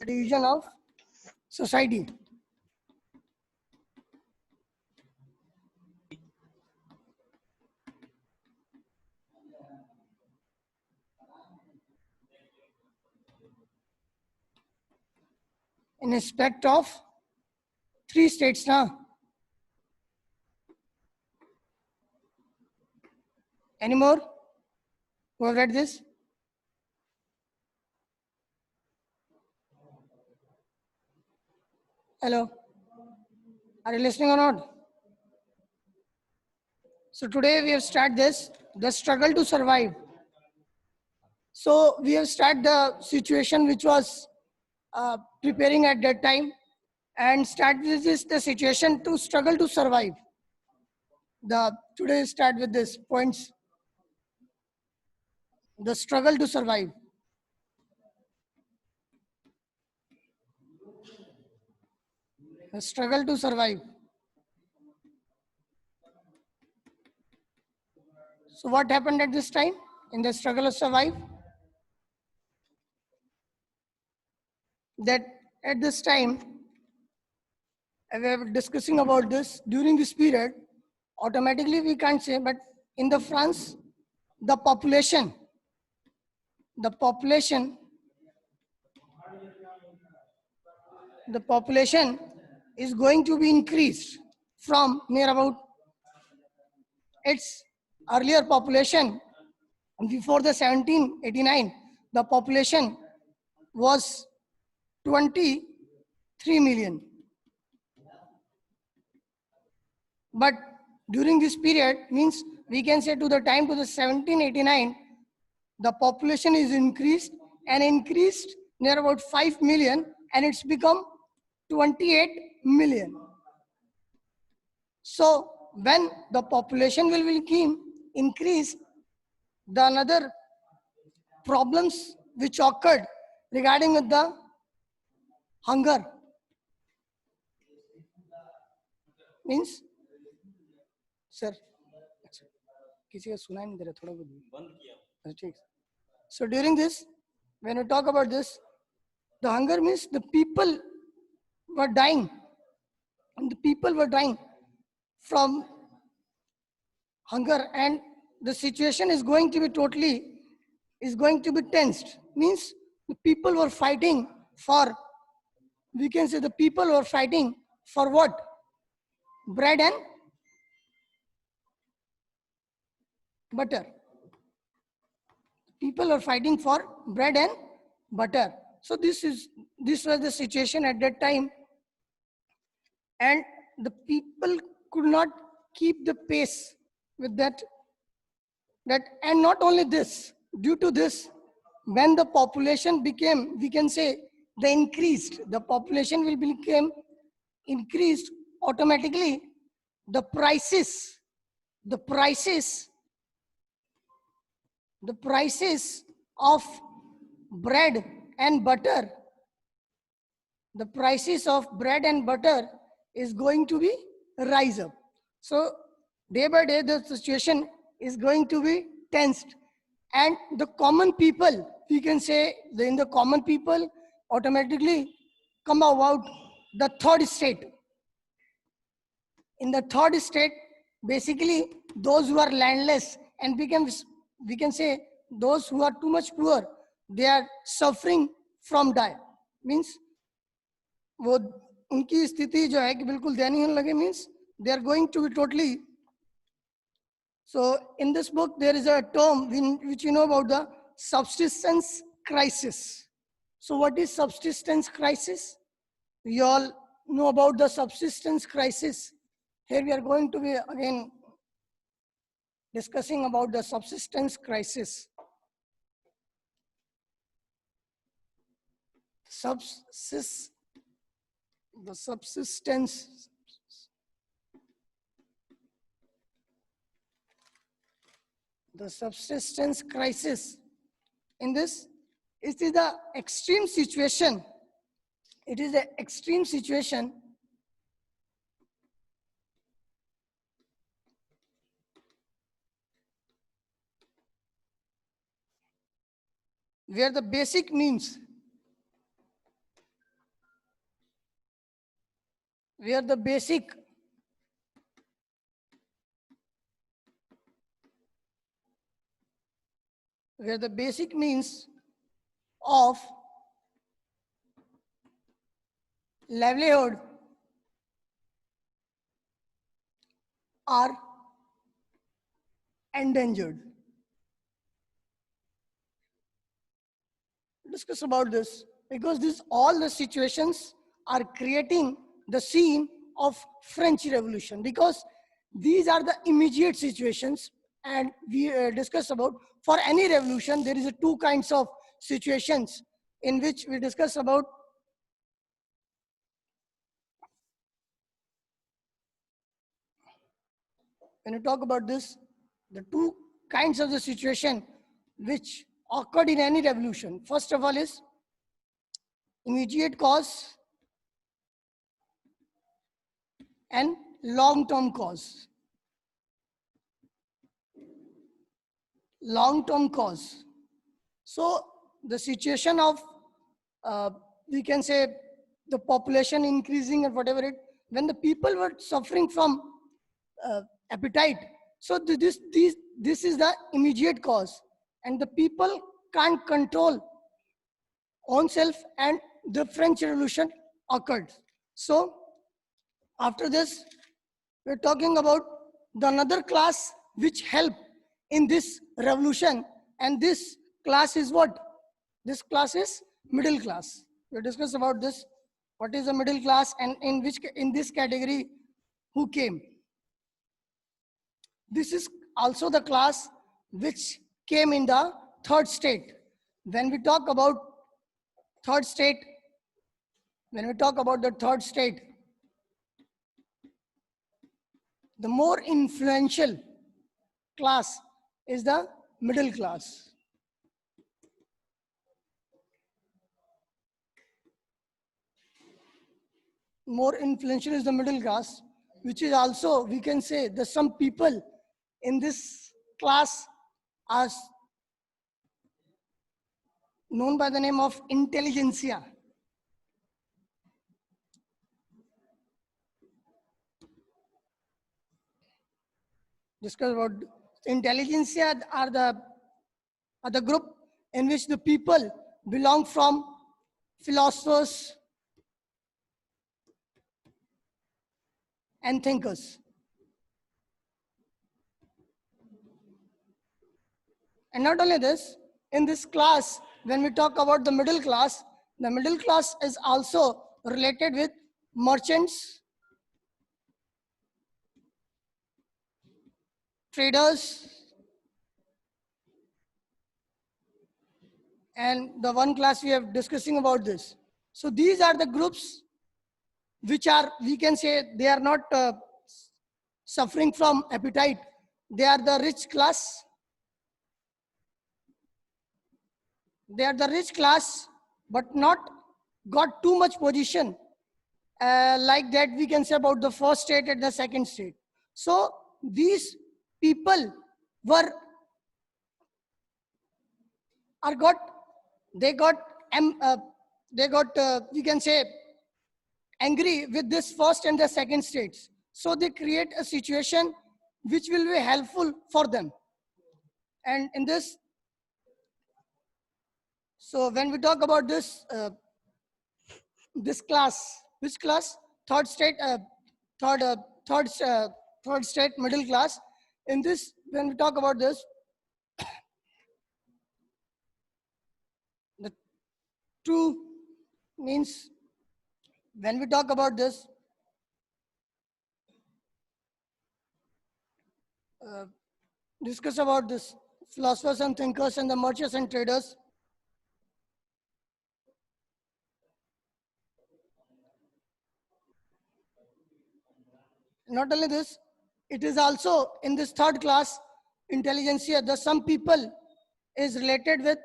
division of society. In respect of 3 states now. Any more who have read this? Hello, are you listening or not? So today we have started this, the struggle to survive. So we have started the situation which was preparing at that time, and start with this the situation to struggle to survive. Today start with this points, the struggle to survive. The struggle to survive. So what happened at this time in the struggle to survive? That at this time, we were discussing about this during this period, automatically we can't say, but in the France, the population the population is going to be increased from near about its earlier population. Before the 1789, the population was 23 million. But during this period, means we can say to the time to the 1789, the population is increased near about 5 million, and it's become 28 million. So when the population will increase, the another problems which occurred regarding with the hunger means, sir, किसी का सुनाई नहीं दे रहा, थोड़ा बहुत बंद किया, ठीक. So during this, when we talk about this, the hunger means the people were dying, and the people were dying from hunger, and the situation is going to be tensed. Means the people were fighting for, we can say the people were fighting for what? Bread and butter. People are fighting for bread and butter. So this was the situation at that time, and the people could not keep the pace with that. And not only this, due to this, when the population became, we can say, the population will become increased, automatically the prices of bread and butter, is going to be rise up. So day by day the situation is going to be tensed, and the common people, we can say, in the common people automatically come about the third state. In the third state, basically those who are landless and we can say those who are too much poor, they are suffering from die. Means वो उनकी स्थिति जो है कि बिल्कुल दयनीय होने लगे, means they are going to be totally. So in this book there is a term which you know about, the subsistence crisis. So what is subsistence crisis? We all know about the subsistence crisis. Here we are going to be again discussing about the subsistence crisis. The subsistence crisis. In this, it is the extreme situation. It is the extreme situation where the basic means where the basic means of livelihood are endangered. Discuss about this because this all the situations are creating the scene of French Revolution, because these are the immediate situations. And we discuss about, for any revolution there is a two kinds of situations in which we discuss about. When you talk about this, the two kinds of the situation which occurred in any revolution, first of all is immediate cause and long-term cause. Long-term cause. So the situation of, uh, we can say, the population increasing or whatever it, when the people were suffering from appetite. So this is the immediate cause, and the people can't control own self, and the French Revolution occurred. So after this, we're talking about the another class which helped in this revolution, and this class is what? This class is middle class. We'll discuss about this. What is the middle class, and in which, in this category, who came? This is also the class which came in the third state. When we talk about third state, when we talk about the third state, the more influential class is the middle class. More influential is the middle class, which is also, we can say, that some people in this class are known by the name of intelligentsia. Discuss about intelligentsia are the group in which the people belong from philosophers and thinkers. And not only this, in this class, when we talk about the middle class is also related with merchants, traders, and the one class we are discussing about this. So these are the groups which are, we can say, they are not suffering from appetite. They are the rich class. They are the rich class, but not got too much position like that we can say about the first state and the second state. So these people were are got they got we can say angry with this first and the second states. So they create a situation which will be helpful for them. And in this, so when we talk about this this class, which class? Third state, third third third state middle class. In this, when we talk about this, the two means, when we talk about this, uh, discuss about this philosophers and thinkers and the merchants and traders. Not only this, it is also in this third class intelligentsia, the some people is related with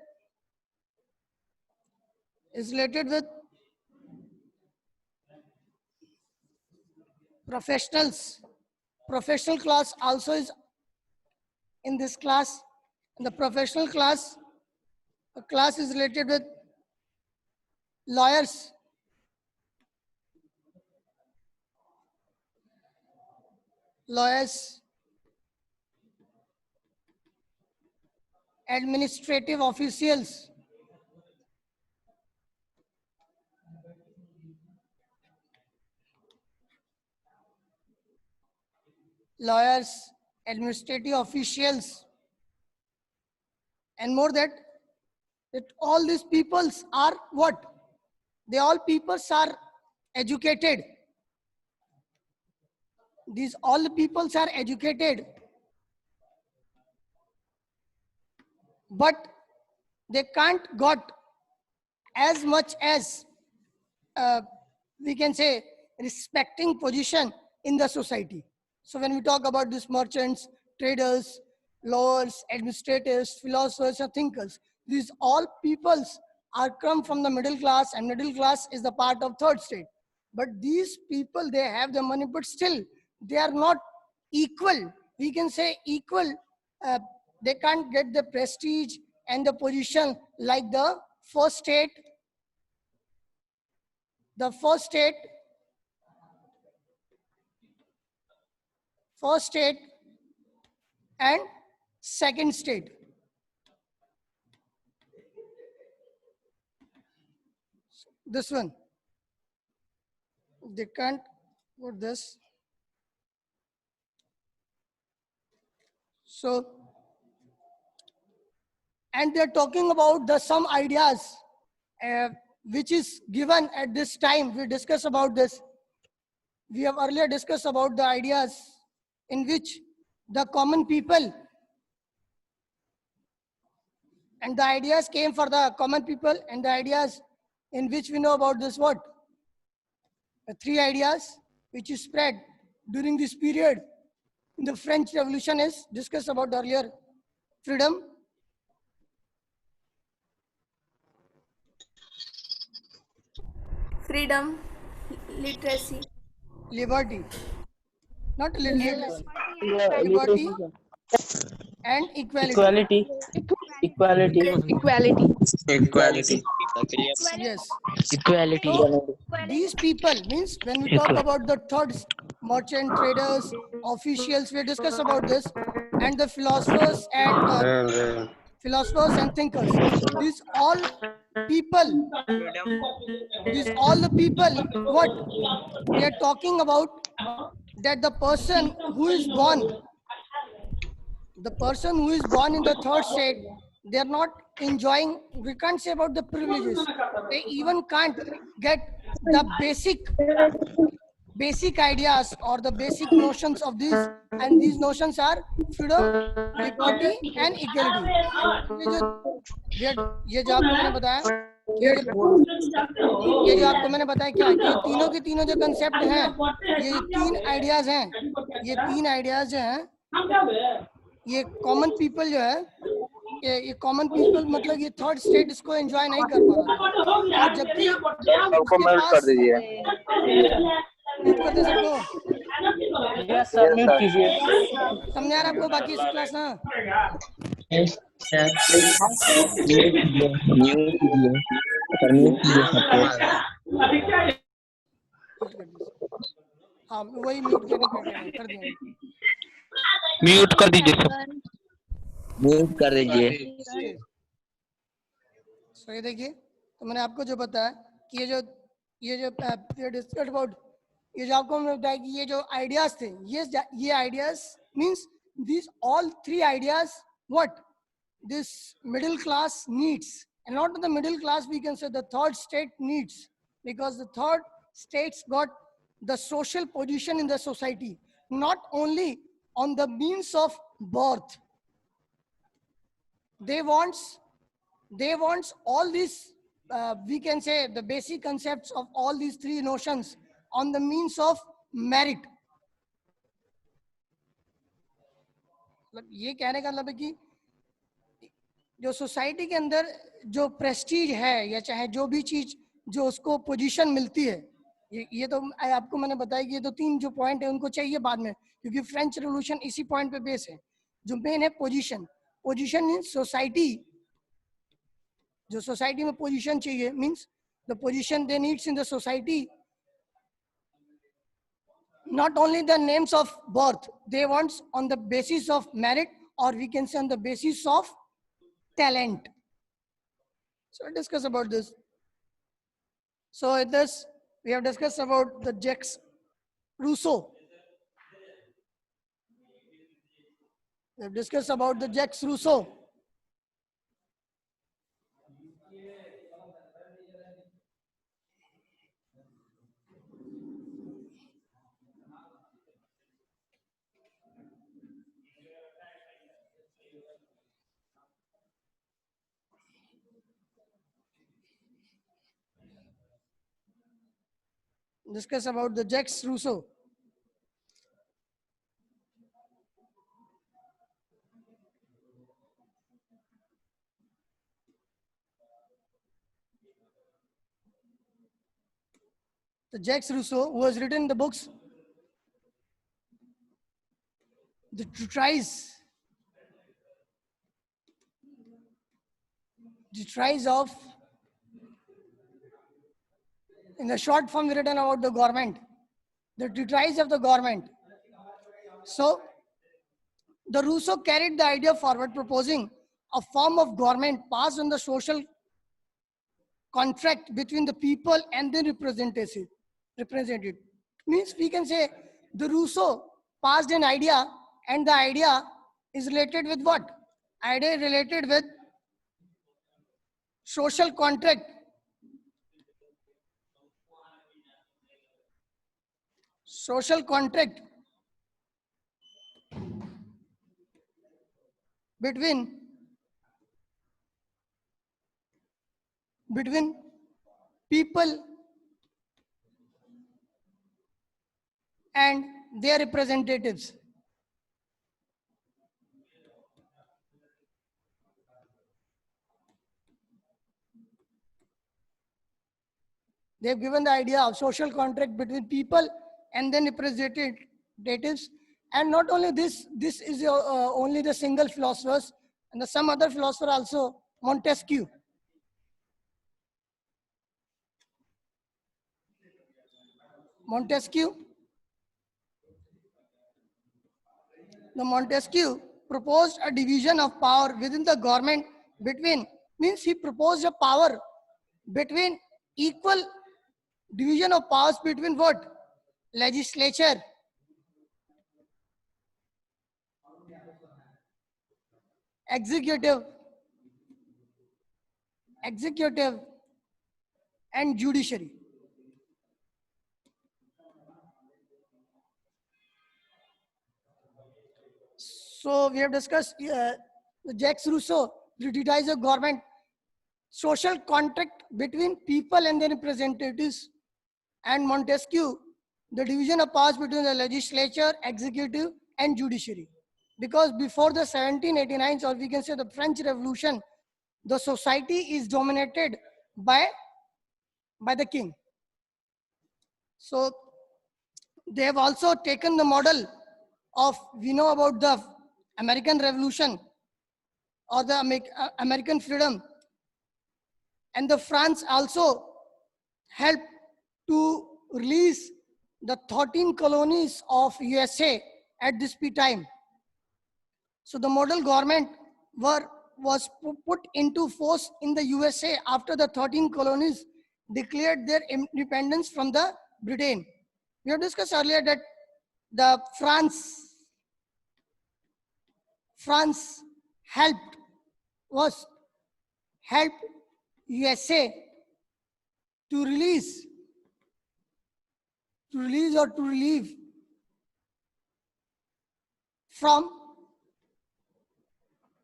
professionals. Professional class also is in this class. And the professional class, a class is related with lawyers, lawyers, administrative officials, lawyers, administrative officials, and more that all these peoples are what? They all peoples are educated. These all the peoples are educated, but they can't got as much as uh, we can say respecting position in the society. So when we talk about these merchants, traders, lawyers, administrators, philosophers, or thinkers, these all peoples are come from the middle class, and middle class is the part of third state. But these people, they have the money, but still they are not equal. We can say equal. Uh, they can't get the prestige and the position like the first state, the first state and second state. This one, they can't put this. So, and they're talking about the some ideas uh, which is given at this time. We discuss about this. We have earlier discussed about the ideas in which the common people, and the ideas came for the common people, and the ideas in which we know about this what? The three ideas which is spread during this period in the French Revolution is discussed about earlier. Freedom, Freedom, literacy, liberty, not literacy, liberty Literacy, sir. and equality. Equality, equality, Equality. Equality. Yes. Equality. So these people means when we talk about the third merchant, traders, officials, we discuss about this, and the philosophers and thinkers. These all people, these all the people, what they are talking about, that the person who is born, the person who is born in the third state, they are not enjoying, we can't say about the privileges, they even can't get the basic ideas or the basic notions of these, and these notions are freedom, liberty and equality. ये जो आपको मैंने बताया, ये जो आपको मैंने बताया क्या है कि ये तीनों के तीनों जो कंसेप्ट हैं, ये तीन आइडियाज हैं, ये तीन आइडियाज जो हैं, ये कॉमन पीपल जो है, ये कॉमन पीपल मतलब ये थर्ड स्टेट इसको एंजॉय नहीं कर पा रहा, और जबकि सबको म्यूट कर दीजिए। म्यूट कर दे सबको, यस सर, म्यूट कीजिए। समझ आ रहा आपको बाकी इस क्लास ना? हाँ वही म्यूट कर दिया। म्यूट कर दीजिए सब, म्यूट कर दीजिए। सो ये देखिए, तो मैंने आपको जो बताया कि ये जो डिस्कस अबाउट, ये जो आपको मैंने बताया कि ये जो आइडियाज थे, ये ideas means these all three ideas what this middle class needs, and not the middle class, we can say the third state needs, because the third states got the social position in the society, not only on the means of birth. They wants all these we can say the basic concepts of all these three notions on the means of merit. मतलब ये कहने का मतलब है कि जो society के अंदर जो प्रेस्टीज है, या चाहे जो भी चीज जो उसको पोजीशन मिलती है, ये तो आपको मैंने बताया कि ये तो तीन जो पॉइंट है उनको चाहिए बाद में, क्योंकि फ्रेंच रेवोल्यूशन इसी पॉइंट पे बेस है। जो मेन है पोजीशन, पोजीशन इन सोसाइटी, जो सोसाइटी में पोजीशन चाहिए means the position they needs in the society not only the names of birth, they want on the basis of merit, or we can say on the basis of talent. So we'll discuss about this. So in this, we have discussed about the Jacques Rousseau. We have discussed about the Jacques Rousseau. Discuss about the Jacques Rousseau. The Jacques Rousseau, who has written the books, the treatise of, in the short form written about the government, the treatise of the government. So the Rousseau carried the idea forward, proposing a form of government passed on the social contract between the people and the represented. Means we can say the Rousseau passed an idea, and the idea is related with what? Idea is related with social contract. Social contract between people and their representatives. They have given the idea of social contract between people and then representatives. And not only this, this is only the single philosophers, and some other philosopher also, Montesquieu. Montesquieu proposed a division of power within the government between, means he proposed a power between equal division of powers between what? Legislature, executive and judiciary. So we have discussed Jacques Rousseau, the treatise of government, social contract between people and their representatives, and Montesquieu, the division of powers between the legislature, executive and judiciary. Because before the 1789, or we can say the French Revolution, the society is dominated by the king. So they have also taken the model of, we know about the American Revolution or the American freedom, and the France also helped to release the 13 colonies of USA at this time. So the model government was put into force in the USA after the 13 colonies declared their independence from the Britain. We have discussed earlier that the France helped USA to release or to relieve from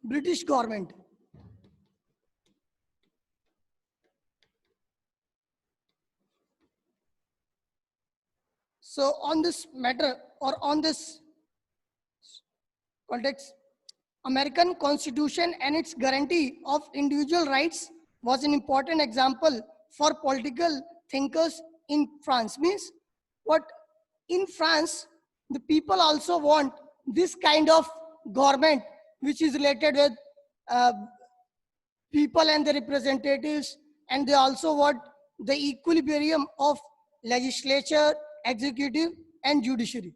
British government. So on this matter, or on this context, American Constitution and its guarantee of individual rights was an important example for political thinkers in France. Means what? In France, the people also want this kind of government which is related with people and the representatives, and they also want the equilibrium of legislature, executive and judiciary.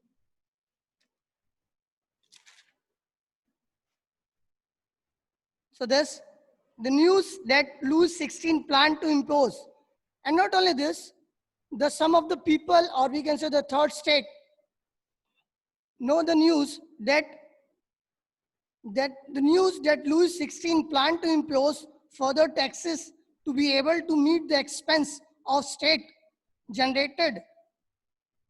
So this, the news that Louis XVI planned to impose. And not only this, the some of the people, or we can say the third state, know the news that Louis XVI planned to impose further taxes to be able to meet the expense of state generated,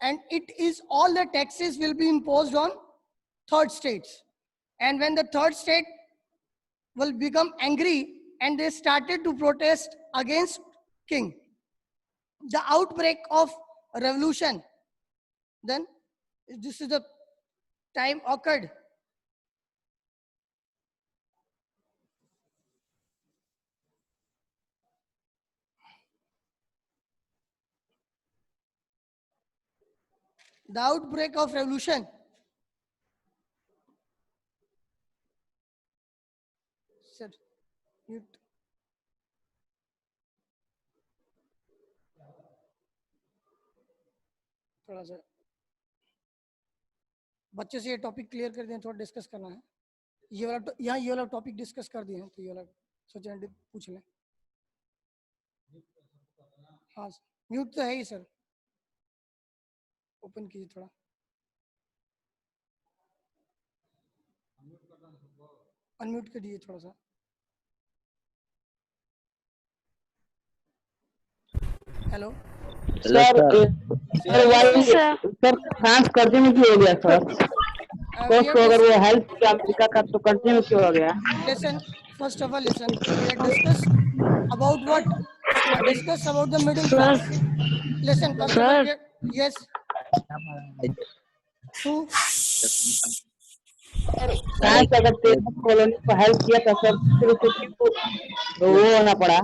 and it is all the taxes will be imposed on third states. And when the third state will become angry and they started to protest against king, the outbreak of revolution, then this is the time occurred. The outbreak of revolution. Sir, mute. थोड़ा सा बच्चे से ये topic clear कर दें, थोड़ा discuss करना है। ये वाला यहाँ ये वाला टॉपिक डिस्कस कर दिए हैं, तो ये वाला सोचे पूछ लें। हाँ म्यूट तो है ही सर, ओपन कीजिए थोड़ा। अनम्यूट कर दीजिए थोड़ा सा। हेलो सर फ्रांस कर्जे में क्यों हो गया सर? तो अगर वो हेल्प किया अमेरिका का तो कर्जे में क्यों हो गया? Listen, first of all, listen. We are discuss about what? Discuss about the middle class. Listen, first of all, yes. Who? France अगर कॉलोनी को हेल्प किया था सर, फिर उसे क्यों वो होना पड़ा?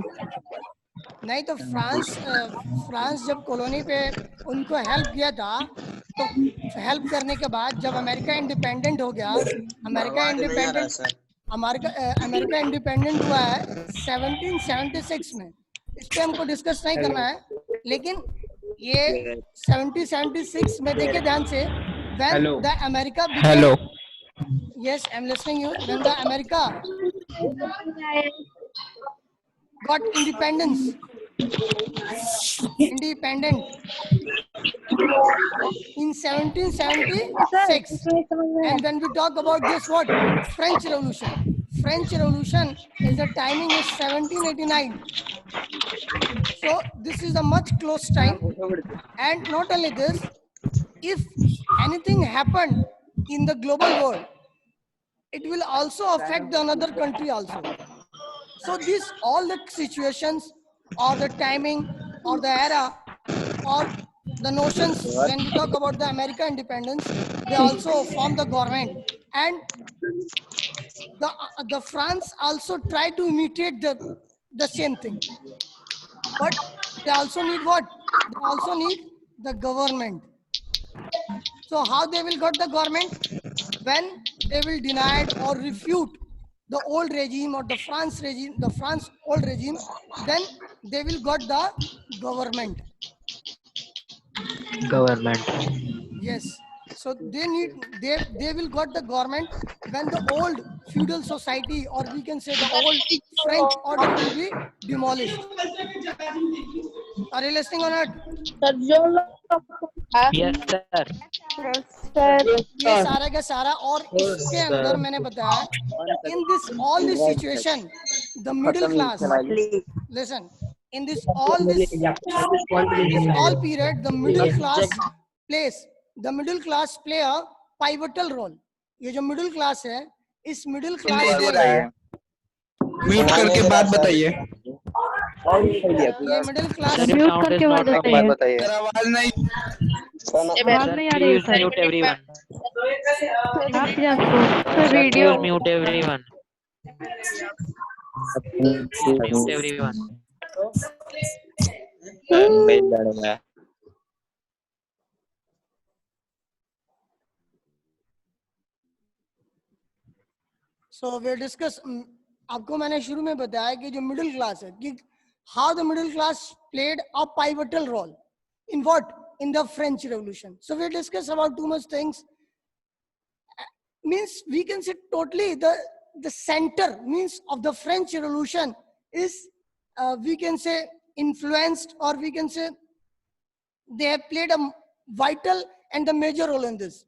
नहीं तो फ्रांस जब कॉलोनी पे उनको हेल्प किया था, तो हेल्प करने के बाद जब अमेरिका इंडिपेंडेंट हो गया, अमेरिका इंडिपेंडेंट हुआ है 1776 में। इस पे हमको डिस्कस नहीं करना है, लेकिन ये 1776 में देखिए ध्यान से, when the America became, yes, I'm listening you, when the America got independent in 1776. And when we talk about this, what? French Revolution is the timing is 1789. So this is a much close time. And not only this, if anything happened in the global world, it will also affect the another country also. So these all the situations or the timing or the era or the notions, when we talk about the America independence, they also form the government, and the France also try to imitate the same thing, but they also need what? They also need the government. So how they will got the government? When they will deny or refute the old regime or the France old regime, then they will got the government. Yes. So they will got the government when the old feudal society, or we can say the old French order, will be demolished. Are you listening or not? Yes sir. ये सारा का सारा, और इसके अंदर मैंने बताया, in this all this situation, the middle class, listen, in this all period, the middle class play a pivotal role. ये जो middle class है, इस middle class में म्यूट करके बात बताइए। ये middle class म्यूट करके बात बताइए। आवाज नहीं आवाज नहीं आ रही है सर। Mute everyone. आप sir video Mute everyone. Mute everyone. So we discuss, आपको मैंने शुरू में बताया कि जो मिडिल क्लास है, कि how the middle class played a pivotal role in what? in the French Revolution. So we discussed about too much things. Means we can say totally the center means of the French Revolution is we can say influenced, or we can say they have played a vital and the major role in this.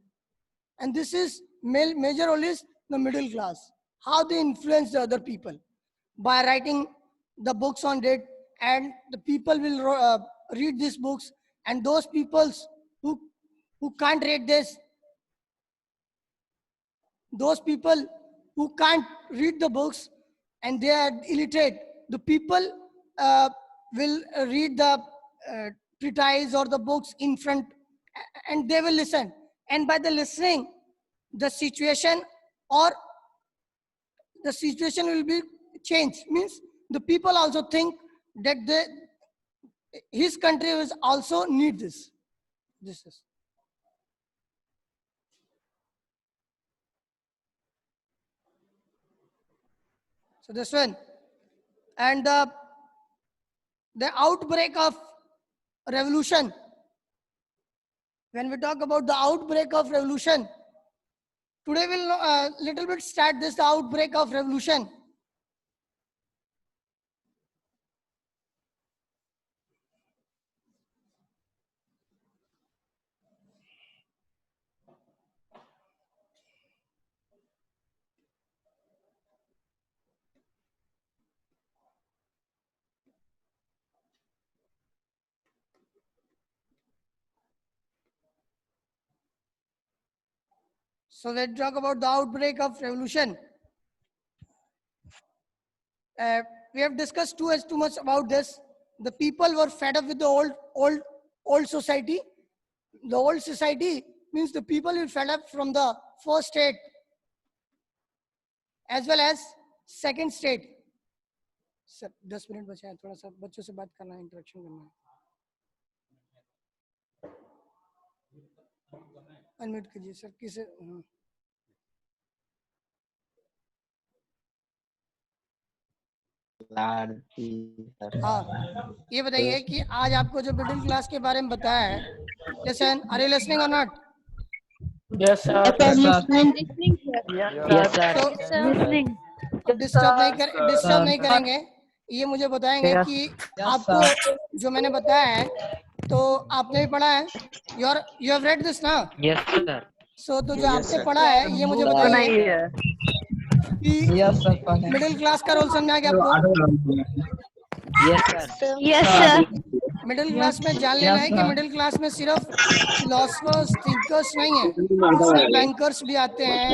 And this is major role is the middle class. How they influence the other people by writing the books on it, and the people will read these books, and those peoples who can't read this, those people who can't read the books and they are illiterate, the people will read the treatise or the books in front, and they will listen, and by the listening the situation will be changed. Means the people also think that his country is also need this is. So this one, and the outbreak of revolution. When we talk about the outbreak of revolution, today we'll little bit start this the outbreak of revolution. So let's talk about the outbreak of revolution. We have discussed too much about this. The people were fed up with the old society. The old society means the people were fed up from the first state as well as second state. Sir 10 minute बचे हैं, थोड़ा सा बच्चों से बात करना है, interaction करना है. अनम्यूट कीजिए सर. किसे हाँ, ये बताइए कि आज आपको जो मिडिल क्लास के बारे में बताया है, लिसन, आर यू लिसनिंग और नॉट? Yes, sir. डिस्टर्ब नहीं करेंगे. ये मुझे बताएंगे कि आपको जो मैंने बताया है तो आपने भी पढ़ा है. यू हैव रेड दिस ना? Yes sir. सो तो जो आपने पढ़ा है ये मुझे बताइए कि मिडिल क्लास का रोल समझा क्या आपको? Yes, sir. मिडिल क्लास में जान लेना है कि मिडिल क्लास में सिर्फ फिलोसफर्स थिंकर्स नहीं है, इसमें बैंकर्स भी आते हैं,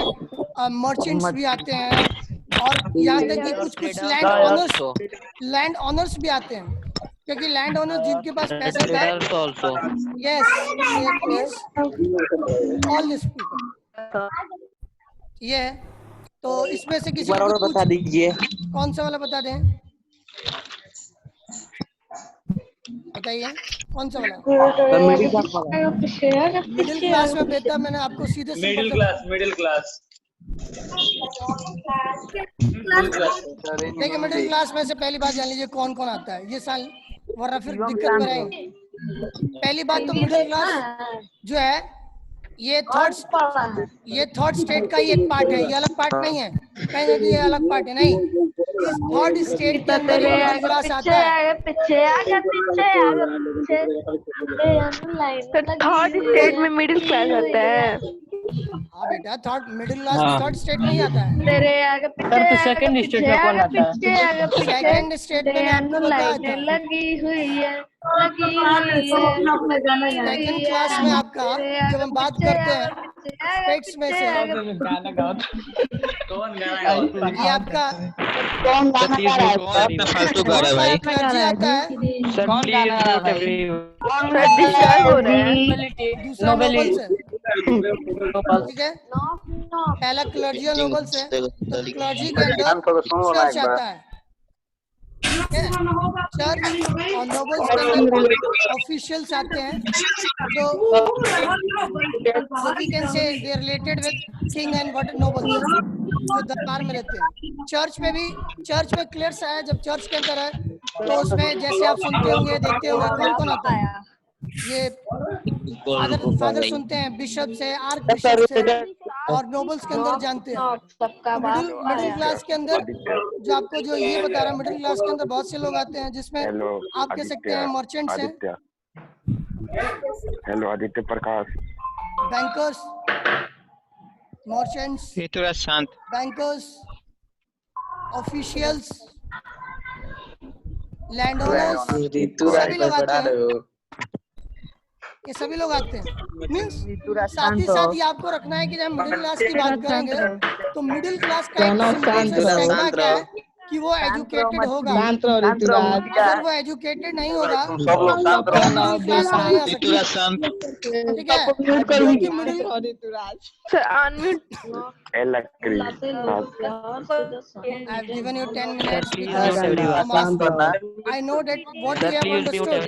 मर्चेंट्स भी आते हैं, और यहाँ तक कि कुछ लैंड ऑनर्स भी आते हैं, क्योंकि लैंड ओनर्स जिनके पास पैसा होता है. Yes, all this people. ये तो इसमें से किसी को बता दीजिए. कौन सा वाला बता दें? बताइए कौन सा वाला? मिडिल क्लास में बेटा मैंने आपको सीधे मिडिल क्लास देखिए, मिडिल क्लास में से पहली बात जान लीजिए कौन कौन आता है ये साल, वरना फिर दिक्कत में रहेंगे. पहली बात तो मिडिल क्लास जो है ये थर्ड स्टेट का ही एक पार्ट है, ये अलग पार्ट नहीं है. कहीं ना ये अलग पार्ट है नहीं. इस थर्ड स्टेट के अंदर मिडिल क्लास आता है. थर्ड स्टेट में मिडिल क्लास आता है. हाँ बेटा, third middle class third state नहीं आता है. तो सेकंड स्टेट में कौन आता है? सेकंड स्टेट में आपको बताया था. लगी हुई है. सेकंड क्लास में आपका जब हम बात करते हैं स्टेट्स में से, ये आपका फालतू गा रहा है भाई. क्लर्जी आता है, सर प्लीज दूसरा नोबल्स है. ठीक है, पहला क्लर्जी और नोबल्स है. तो क्लर्जी के अंदर चर्च आता है. चर्च और नोबल्स के अंदर ऑफिशियल्स आते हैं, तो we can say they are related with king and what nobles, जो दरबार में रहते हैं. चर्च में क्लियर सा है, जब चर्च के अंदर है तो उसमें जैसे आप सुनते होंगे देखते होंगे कौन कौन आता है. ये फादर सुनते हैं, बिशप्स है, आर्क Yes, sir. बिशप्स है और नोबल्स के अंदर जानते हैं। सबका बात मिडिल क्लास के अंदर जो आपको जो ये बता रहा, मिडिल क्लास के अंदर बहुत से लोग आते हैं जिसमें आप कह सकते हैं मर्चेंट्स हैं, हेलो आदित्य प्रकाश, बैंकर्स, मर्चेंट्स, ऋतुराज शांत, बैंकर्स, ऑफिशियल्स, लैंड ओनर्स, सभी लोग आते हैं। ये सभी लोग आते हैं। मीन्स साथ ही साथ ये आपको रखना है कि जब मिडिल क्लास की बात करेंगे तो मिडिल क्लास का एक सिंपल सा स्टेगमा क्या है कि वो एजुकेटेड होगा। अगर वो एजुकेटेड नहीं होगा तो मिडिल क्लास में नहीं आ सकता। ऋतुराज शांत, ठीक है, क्योंकि middle sir unmute I have given you 10 minutes because I know that what you have understood.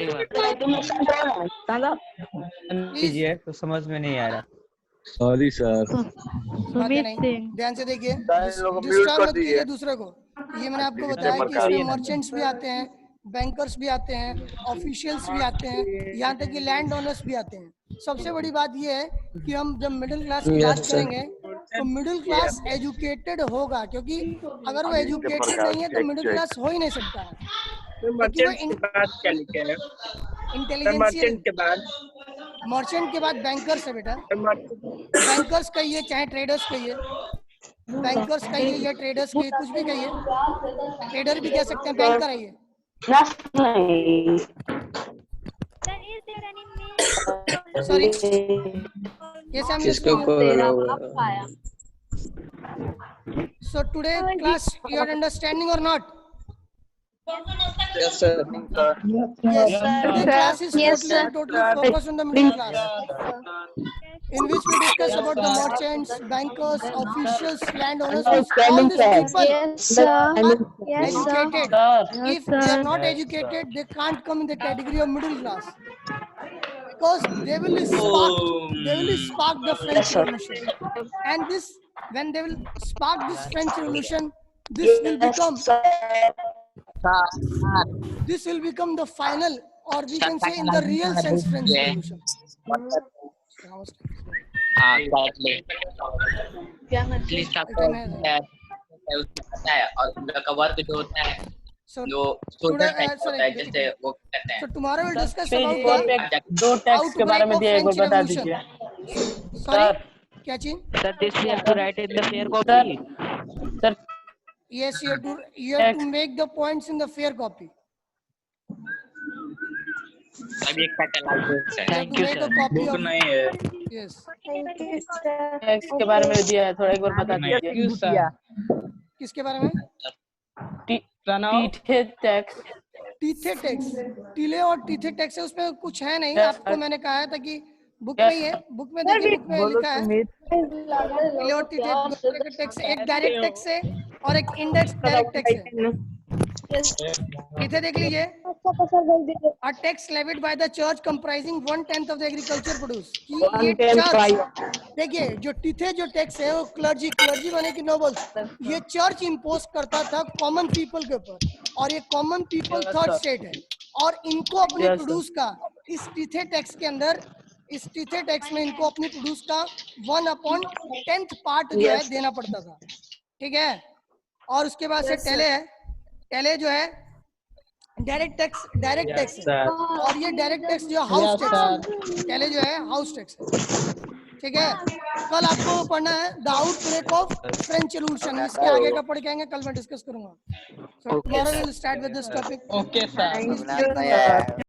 कीजिए तो समझ में नहीं आ रहा। Sorry sir. बात है नहीं, ध्यान से देखिए, डिस्टर्ब मत कीजिए दूसरे को। ये मैंने आपको बताया कि इसमें मर्चेंट्स भी आते हैं, बैंकर्स भी आते हैं, ऑफिशियल्स भी आते हैं, यहाँ तक कि लैंड ओनर्स भी आते हैं। सबसे बड़ी बात ये है कि हम जब मिडिल क्लास की बात करेंगे तो मिडिल क्लास एजुकेटेड होगा, क्योंकि अगर वो एजुकेटेड नहीं है तो मिडिल क्लास हो ही नहीं सकता है। इंटेलिजेंशियल मर्चेंट के बाद बैंकर्स है बेटा, बैंकर्स कहिए चाहे ट्रेडर्स कहिए, बैंकर्स कहिए या ट्रेडर्स कहिए, कुछ भी कहिए, ट्रेडर भी कह सकते हैं, बैंकर है ये। Sorry, yes, I'm listening you. So today class you are understanding or not? Yes sir. Yes, today class is totally focused on the middle class, in which we discuss about the merchants, bankers, officials, landowners, all these people educated. If they are not educated, they can't come in the category of middle class, because they will spark the French Revolution, and this, when they will spark this French Revolution, this will become the final, or we can say in the real sense, French Revolution. हाँ please आपको पता है, और उनका work जो होता है जो स्टूडेंट होता है जैसे वो करते हैं। So tomorrow we'll discuss about दो टैक्स के बारे में दिया, एक बार बता दीजिए। Sorry, क्या चीज? Sir, this we have to write in the fair copy. Sir, Yes, you have to make the points in the fair copy. अभी एक pattern thank you sir. Book नहीं है। Yes. टैक्स के बारे में दिया है, थोड़ा एक बार बता दीजिए। किसके बारे में? टीथे टैक्स, टीथे टैक्स, टीले और टीथे टैक्स है, उसमें कुछ है नहीं। आपको मैंने कहा था कि बुक में ही है, बुक में देखिए, बुक में लिखा है टीले और टीथे टैक्स, एक डायरेक्ट टैक्स है और एक इनडायरेक्ट डायरेक्ट टैक्स है। इधर देख लीजिए, a tax levied by the church comprising 1/10 of the agriculture produce। ये चर्च, देखिए जो टीथे जो टैक्स है वो क्लर्जी बने की नोबल्स, ये चर्च इम्पोज करता था कॉमन पीपल के ऊपर, और ये कॉमन पीपल थर्ड स्टेट है, और इनको अपने प्रोड्यूस का इस टीथे टैक्स के अंदर, इस टीथे टैक्स में इनको अपनी प्रोड्यूस का 1/10 पार्ट जो है देना पड़ता था। ठीक है, और उसके बाद से टेले जो है डायरेक्ट टैक्स है, और ये डायरेक्ट टैक्स जो हाउस टैक्स, टेले जो है हाउस टैक्स है। ठीक है, कल आपको पढ़ना है the outbreak of French revolution, इसके आगे का पढ़ के आएंगे, कल मैं डिस्कस करूंगा। So tomorrow we will start with this topic. Okay sir.